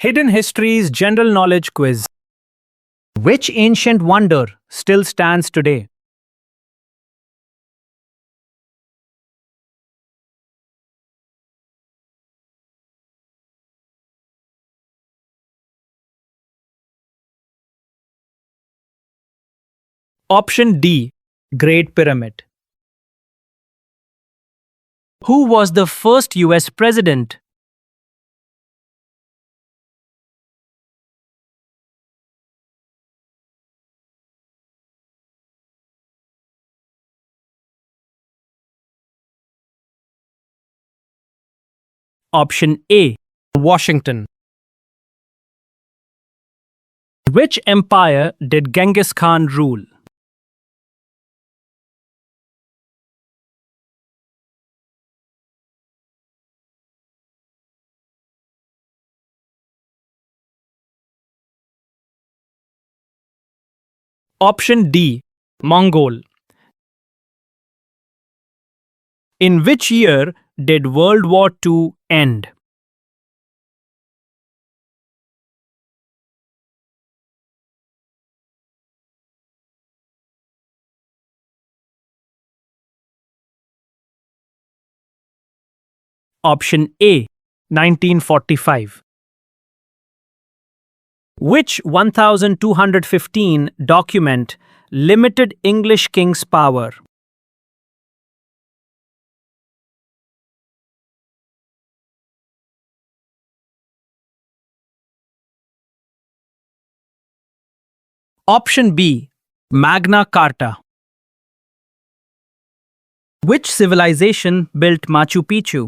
Hidden History's General Knowledge Quiz. Which ancient wonder still stands today? Option D. Great Pyramid. Who was the first US president? Option A. Washington. Which empire did Genghis Khan rule? Option D. Mongol. In which year did World War II end? Option A. 1945. Which 1215 document limited English king's power? Option B. Magna Carta. Which civilization built Machu Picchu?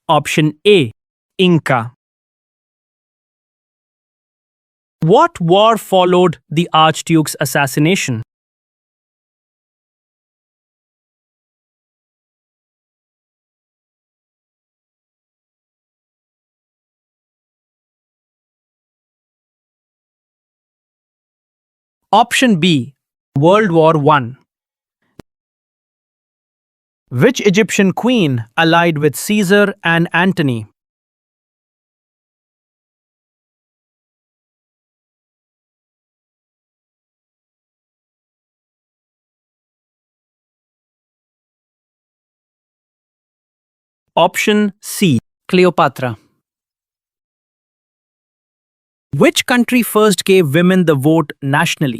Option A. Inca. What war followed the Archduke's assassination? Option B. World War I. Which Egyptian queen allied with Caesar and Antony? Option C. Cleopatra. Which country first gave women the vote nationally?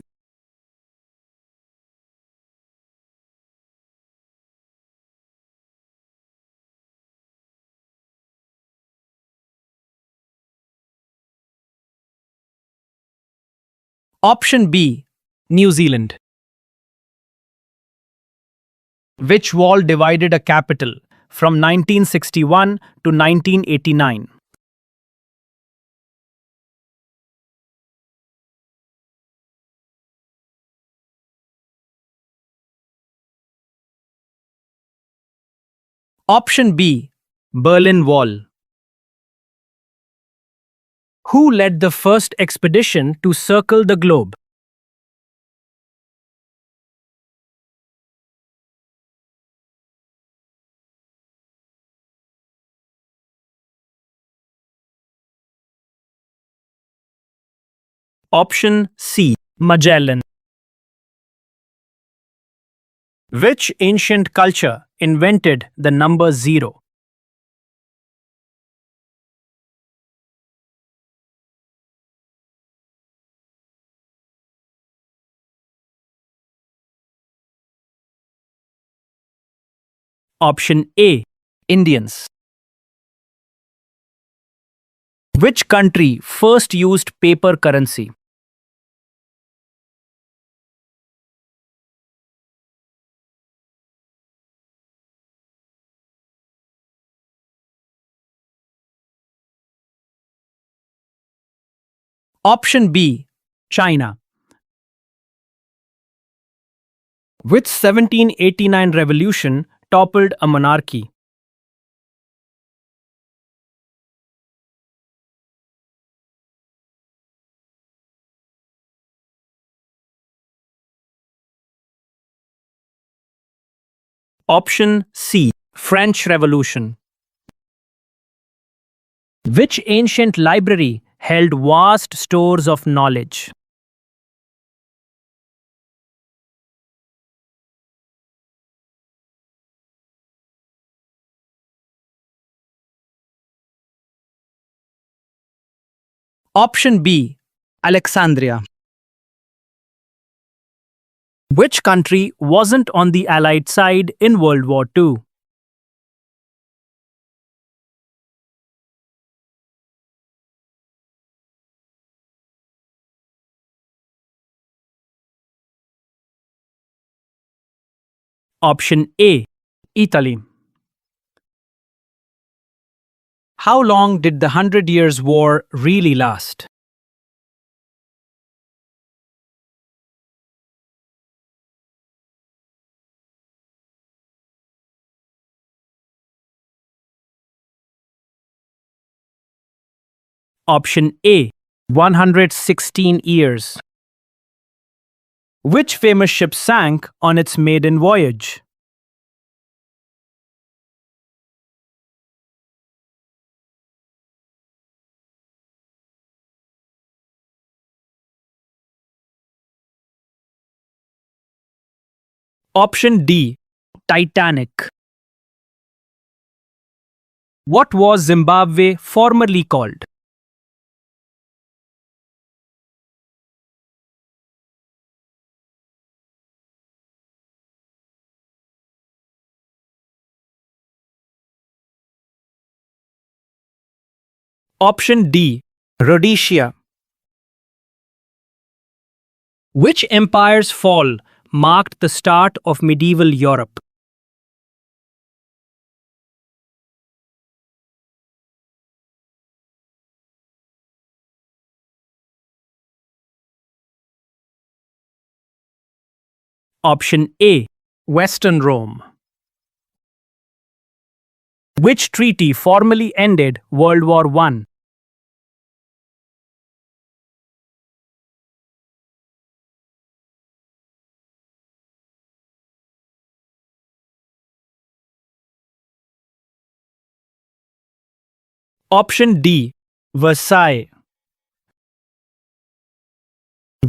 Option B. New Zealand. Which wall divided a capital from 1961 to 1989? Option B. Berlin Wall. Who led the first expedition to circle the globe? Option C. Magellan. Which ancient culture invented the number zero? Option A. Indians. Which country first used paper currency? Option B. China. Which 1789 revolution toppled a monarchy? Option C. French Revolution. Which ancient library held vast stores of knowledge? Option B. Alexandria. Which country wasn't on the Allied side in World War II? Option A. Italy. How long did the Hundred Years' War really last? Option A. 116 years. Which famous ship sank on its maiden voyage? Option D. Titanic. What was Zimbabwe formerly called? Option D. Rhodesia. Which empire's fall marked the start of medieval Europe? Option A. Western Rome. Which treaty formally ended World War I? Option D. Versailles.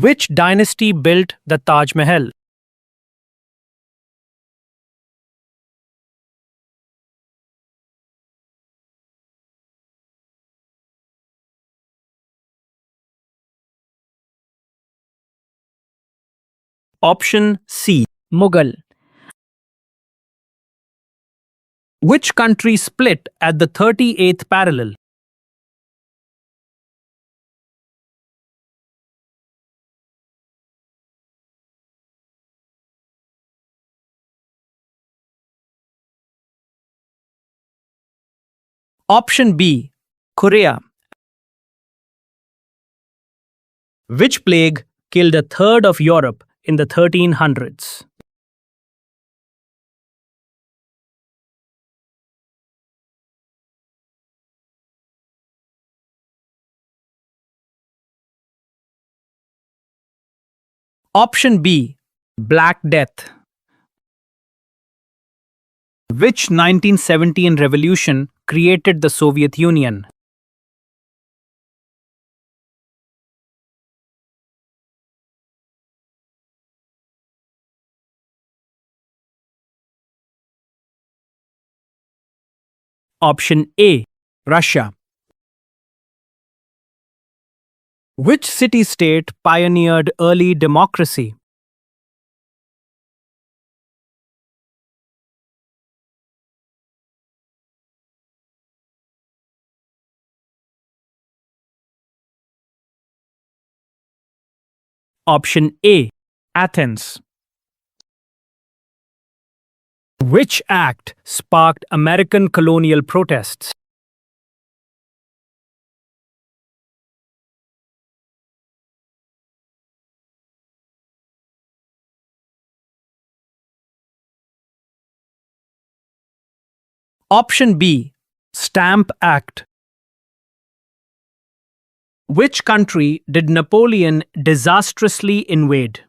Which dynasty built the Taj Mahal? Option C. Mughal. Which country split at the 38th parallel? Option B. Korea. Which plague killed a third of Europe in the 1300s? Option B. Black Death. Which 1917 revolution created the Soviet Union? Option A. Russia. Which city-state pioneered early democracy? Option A. Athens. Which act sparked American colonial protests? Option B. Stamp Act. Which country did Napoleon disastrously invade?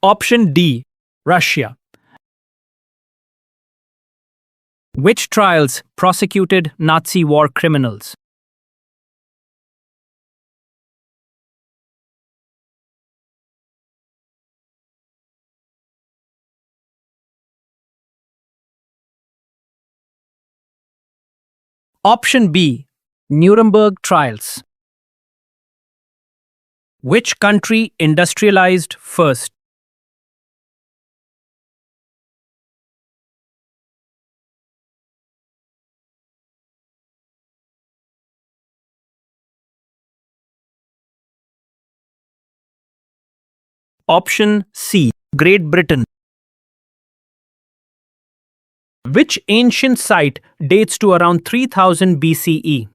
Option D. Russia. Which trials prosecuted Nazi war criminals? Option B. Nuremberg trials. Which country industrialized first? Option C. Great Britain. Which ancient site dates to around 3000 BCE?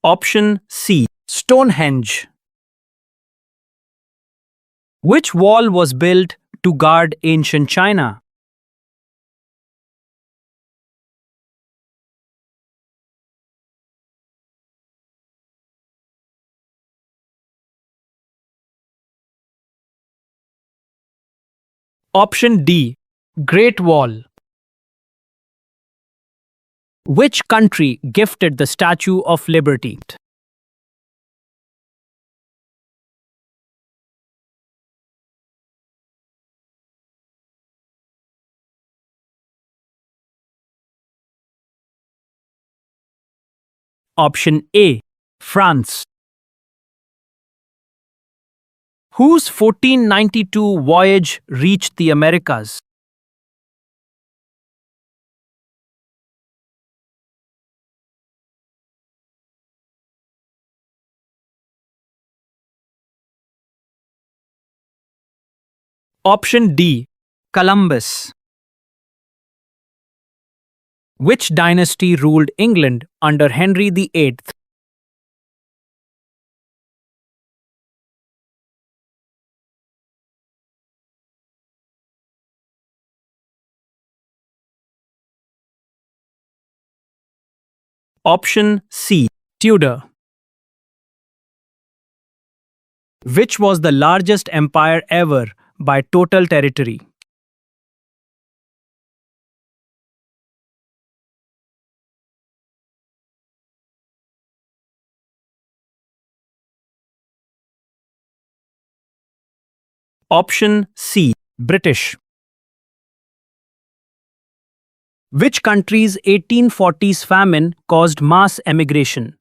Option C. Stonehenge. Which wall was built to guard ancient China? Option D. Great Wall. Which country gifted the Statue of Liberty? Option A. France. Whose 1492 voyage reached the Americas? Option D. Columbus. Which dynasty ruled England under Henry VIII? Option C. Tudor. Which was the largest empire ever by total territory? Option C. British. Which country's 1840s famine caused mass emigration?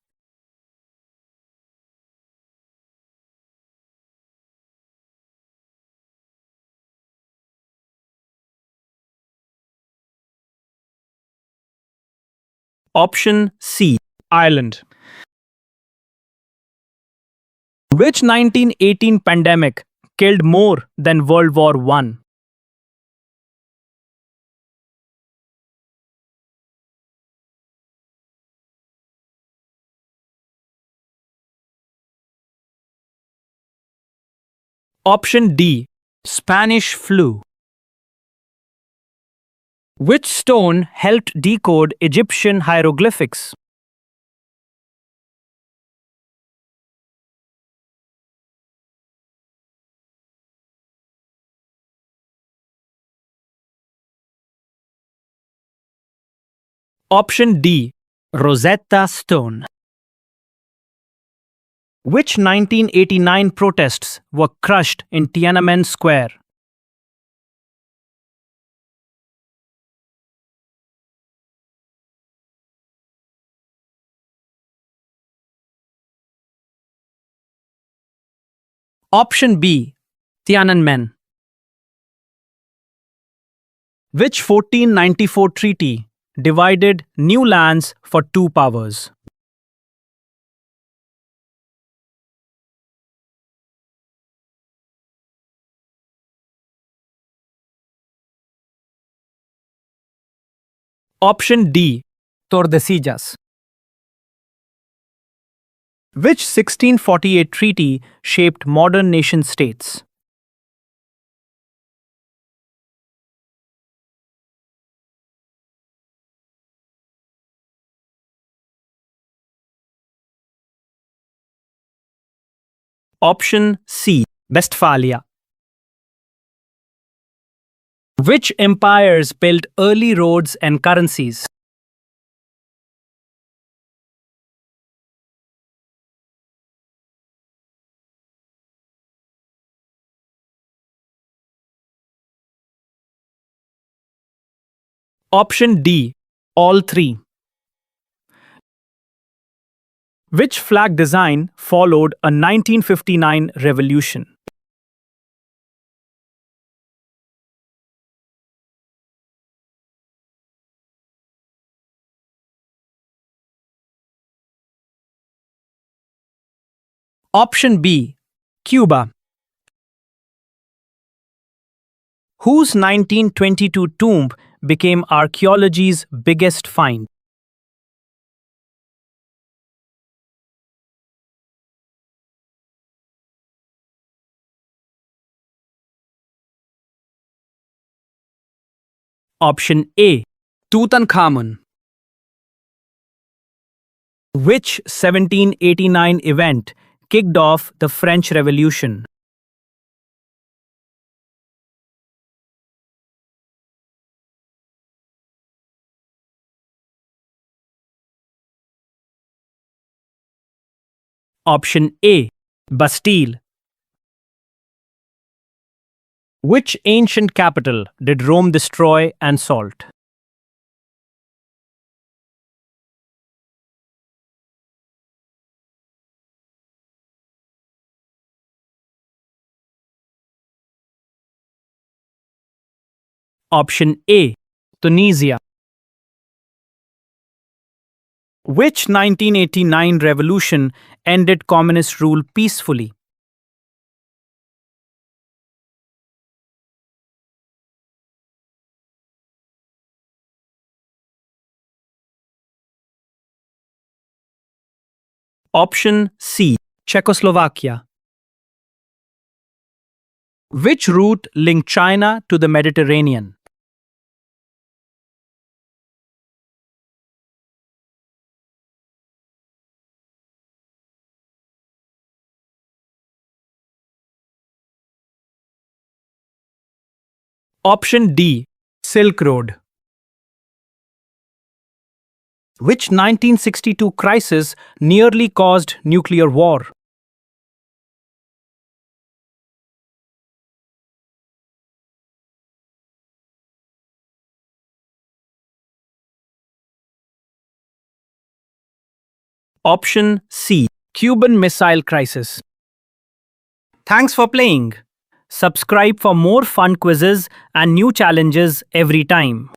Option C. Ireland. Which 1918 pandemic killed more than World War I? Option D. Spanish flu. Which stone helped decode Egyptian hieroglyphics? Option D. Rosetta Stone. Which 1989 protests were crushed in Tiananmen Square? Option B. Tiananmen. Which 1494 treaty divided new lands for two powers? Option D. Tordesillas. Which 1648 treaty shaped modern nation states? Option C. Westphalia. Which empires built early roads and currencies? Option D. All three. Which flag design followed a 1959 revolution? Option B. Cuba. Whose 1922 tomb became archaeology's biggest find? Option A. Tutankhamun. Which 1789 event kicked off the French Revolution? Option A. Bastille. Which ancient capital did Rome destroy and salt? Option A. Tunisia. Which 1989 revolution ended communist rule peacefully? Option C. Czechoslovakia. Which route linked China to the Mediterranean? Option D. Silk Road. Which 1962 crisis nearly caused nuclear war? Option C. Cuban Missile Crisis. Thanks for playing. Subscribe for more fun quizzes and new challenges every time.